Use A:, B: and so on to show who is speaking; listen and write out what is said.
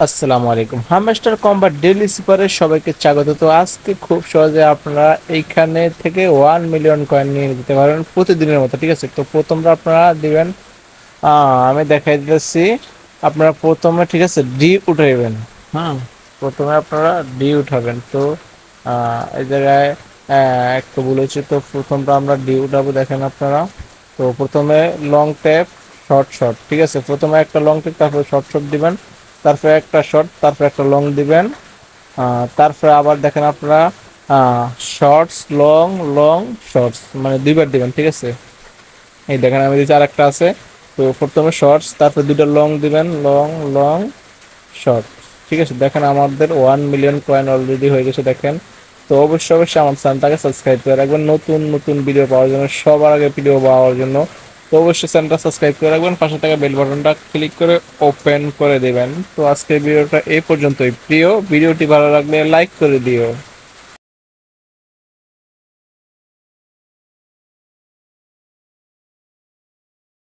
A: আসসালামু আলাইকুম, hamster combat daily সুপারে সবাইকে স্বাগত। তো আজকে খুব সহজে আপনারা এইখানে থেকে 1 মিলিয়ন কয়েন নিয়ে দিতে পারবেন প্রতিদিনের মতো, ঠিক আছে? তো প্রথমটা আপনারা দিবেন, আমি দেখাই দিতেছি। আপনারা প্রথমে, ঠিক আছে, ডি উঠাইবেন। হুম প্রথমে আপনারা ডি উঠাবেন। তো এই জায়গায় একটু বলেছি, তো প্রথমটা আমরা ডি উঠাবো, দেখেন আপনারা। তো প্রথমে লং ট্যাপ, শর্ট শর্ট, ঠিক আছে? প্রথমে একটা লং ট্যাপ, তারপরে শর্ট শর্ট দিবেন, তারপরে একটা শর্ট, তারপরে একটা লং দিবেন। তারপরে আবার দেখেন আপনারা শর্টস লং, লং শর্টস, মানে দুইবার দিবেন, ঠিক আছে? এই দেখেন আমি দিচ্ছি, আর একটা আছে। তো প্রথমে শর্টস, তারপরে দুটো লং দিবেন, লং, লং, শর্ট, ঠিক আছে? দেখেন আমাদের 1 মিলিয়ন কয়েন অলরেডি হয়ে গেছে, দেখেন। তো অবশ্যই অবশ্যই আমার চ্যানেলটাকে সাবস্ক্রাইব করে রাখবেন নতুন নতুন ভিডিও পাওয়ার জন্য, সবার আগে ভিডিও পাওয়ার জন্য। তো অবশ্যই চ্যানেলটা সাবস্ক্রাইব করে রাখবেন, পাশে থাকা বেল বাটনটা ক্লিক করে ওপেন করে দেবেন। তো আজকের ভিডিওটা এই পর্যন্তই। প্রিয় ভিডিওটি ভালো লাগলে লাইক করে দিও।